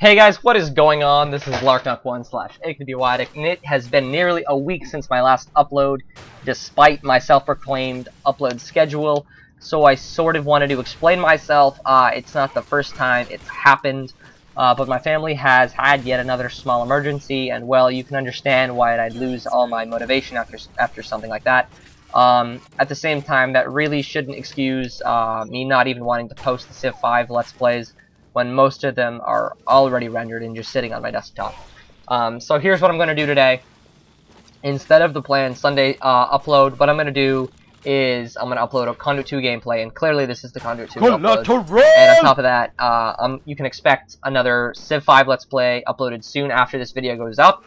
Hey guys, what is going on? This is Larknok1/AKDYaddict, and it has been nearly a week since my last upload, despite my self-proclaimed upload schedule, so I sort of wanted to explain myself. It's not the first time it's happened, but my family has had yet another small emergency, and well, you can understand why I'd lose all my motivation after something like that. At the same time, that really shouldn't excuse me not even wanting to post the Civ 5 Let's Plays, when most of them are already rendered and just sitting on my desktop. So here's what I'm going to do today. Instead of the planned Sunday upload, what I'm going to do is I'm going to upload a Conduit 2 gameplay, and clearly this is the Conduit 2 upload. And on top of that, you can expect another Civ 5 Let's Play uploaded soon after this video goes up.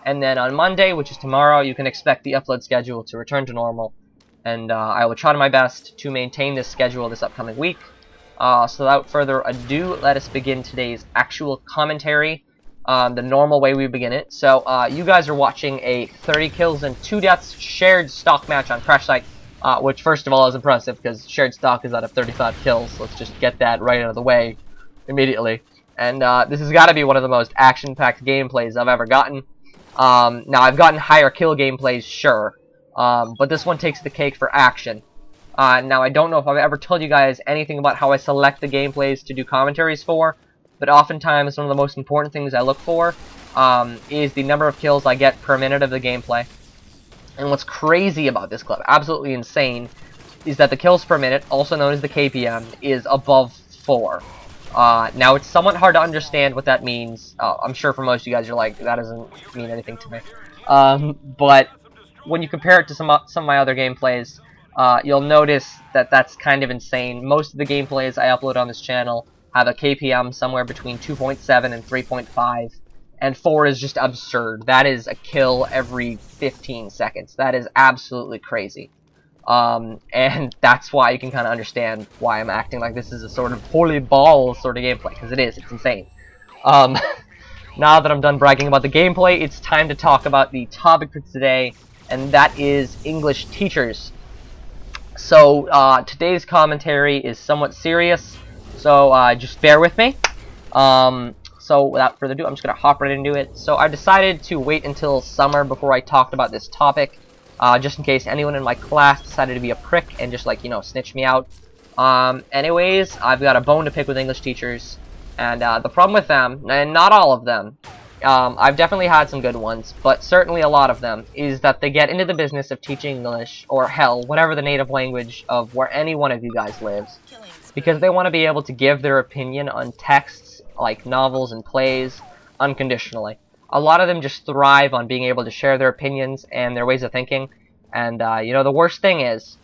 And then on Monday, which is tomorrow, you can expect the upload schedule to return to normal. And I will try my best to maintain this schedule this upcoming week. So without further ado, let us begin today's actual commentary, the normal way we begin it. So you guys are watching a 30 kills and 2 deaths shared stock match on Crash Site, which first of all is impressive because shared stock is out of 35 kills. Let's just get that right out of the way immediately. And this has got to be one of the most action-packed gameplays I've ever gotten. Now I've gotten higher kill gameplays, sure, but this one takes the cake for action. Now, I don't know if I've ever told you guys anything about how I select the gameplays to do commentaries for, but oftentimes one of the most important things I look for is the number of kills I get per minute of the gameplay. And what's crazy about this clip, absolutely insane, is that the kills per minute, also known as the KPM, is above 4. Now, it's somewhat hard to understand what that means. I'm sure for most of you guys, you're like, that doesn't mean anything to me. But when you compare it to some of my other gameplays, you'll notice that that's kind of insane. Most of the gameplays I upload on this channel have a KPM somewhere between 2.7 and 3.5, and 4 is just absurd. That is a kill every 15 seconds. That is absolutely crazy. And that's why you can kind of understand why I'm acting like this is a sort of holy ball sort of gameplay, because it is. It's insane. Now that I'm done bragging about the gameplay, it's time to talk about the topic for today, and that is English teachers. So, today's commentary is somewhat serious, so just bear with me. So, without further ado, I'm just going to hop right into it. So, I decided to wait until summer before I talked about this topic, just in case anyone in my class decided to be a prick and just, like, you know, snitch me out. Anyways, I've got a bone to pick with English teachers, and the problem with them, and not all of them, I've definitely had some good ones, but certainly a lot of them, is that they get into the business of teaching English, or hell, whatever the native language of where any one of you guys lives, because they want to be able to give their opinion on texts, like novels and plays, unconditionally. A lot of them just thrive on being able to share their opinions and their ways of thinking, and, you know, the worst thing is,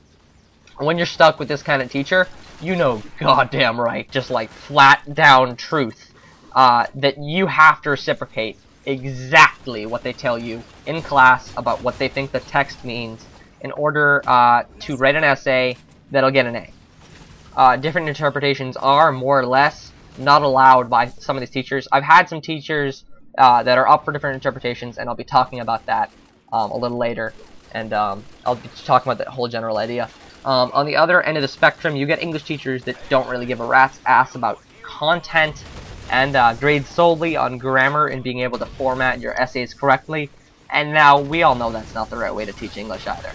when you're stuck with this kind of teacher, you know goddamn right, just like flat down truth. That you have to reciprocate exactly what they tell you in class about what they think the text means in order to write an essay that'll get an A. Different interpretations are, more or less, not allowed by some of these teachers. I've had some teachers that are up for different interpretations, and I'll be talking about that a little later, and I'll be talking about that whole general idea. On the other end of the spectrum, you get English teachers that don't really give a rat's ass about content, and grade solely on grammar and being able to format your essays correctly. And now, we all know that's not the right way to teach English either.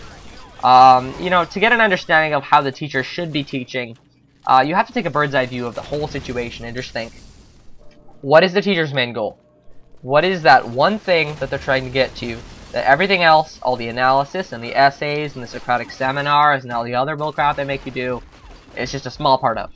You know, to get an understanding of how the teacher should be teaching, you have to take a bird's eye view of the whole situation and just think, what is the teacher's main goal? What is that one thing that they're trying to get to, that everything else, all the analysis and the essays and the Socratic seminars and all the other bullcrap they make you do, is just a small part of?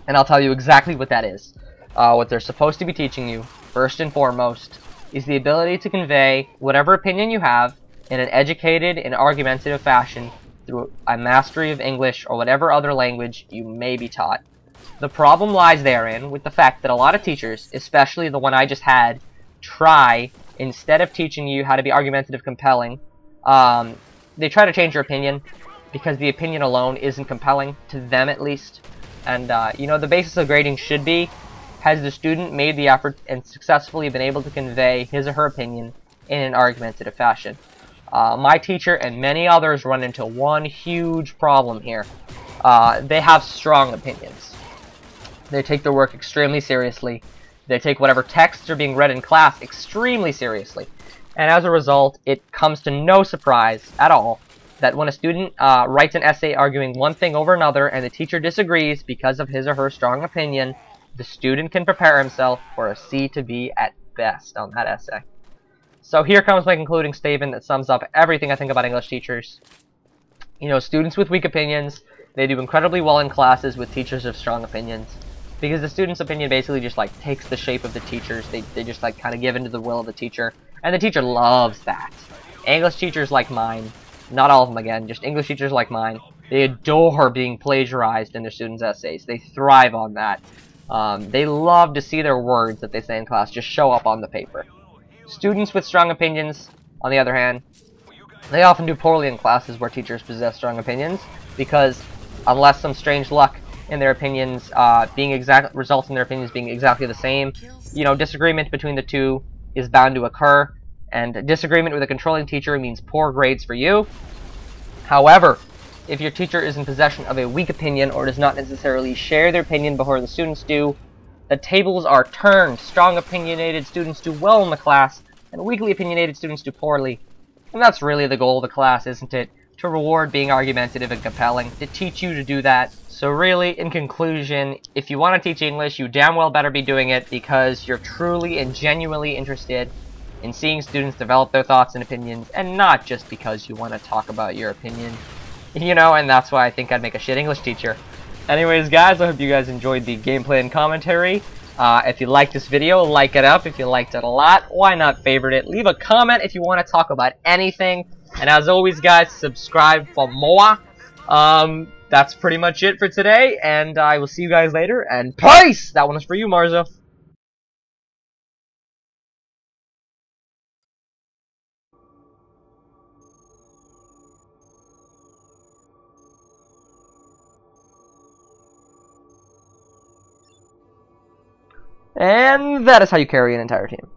And I'll tell you exactly what that is. What they're supposed to be teaching you, first and foremost, is the ability to convey whatever opinion you have in an educated and argumentative fashion through a mastery of English or whatever other language you may be taught. The problem lies therein with the fact that a lot of teachers, especially the one I just had, try, instead of teaching you how to be argumentative compelling, they try to change your opinion because the opinion alone isn't compelling, to them at least. And, you know, the basis of grading should be, has the student made the effort and successfully been able to convey his or her opinion in an argumentative fashion? My teacher and many others run into one huge problem here. They have strong opinions. They take their work extremely seriously. They take whatever texts are being read in class extremely seriously. And as a result, it comes to no surprise at all that when a student writes an essay arguing one thing over another and the teacher disagrees because of his or her strong opinion, the student can prepare himself for a C to B at best on that essay. So here comes my concluding statement that sums up everything I think about English teachers. You know, students with weak opinions, they do incredibly well in classes with teachers of strong opinions. Because the student's opinion basically just like takes the shape of the teacher's. They just like kind of give into the will of the teacher. And the teacher loves that. English teachers like mine, not all of them again, just English teachers like mine, they adore being plagiarized in their students' essays. They thrive on that. They love to see their words that they say in class just show up on the paper. Students with strong opinions, on the other hand, they often do poorly in classes where teachers possess strong opinions, because unless some strange luck in their opinions results in their opinions being exactly the same, you know, disagreement between the two is bound to occur, and disagreement with a controlling teacher means poor grades for you. However, if your teacher is in possession of a weak opinion or does not necessarily share their opinion before the students do, the tables are turned. Strong opinionated students do well in the class, and weakly opinionated students do poorly. And that's really the goal of the class, isn't it? To reward being argumentative and compelling, to teach you to do that. So really, in conclusion, if you want to teach English, you damn well better be doing it because you're truly and genuinely interested in seeing students develop their thoughts and opinions, and not just because you want to talk about your opinion. You know, and that's why I think I'd make a shit English teacher. Anyways, guys, I hope you guys enjoyed the gameplay and commentary. If you liked this video, like it up. If you liked it a lot, why not favorite it? Leave a comment if you want to talk about anything. And as always, guys, subscribe for more. That's pretty much it for today, and I will see you guys later, and peace! That one is for you, Marzo. And that is how you carry an entire team.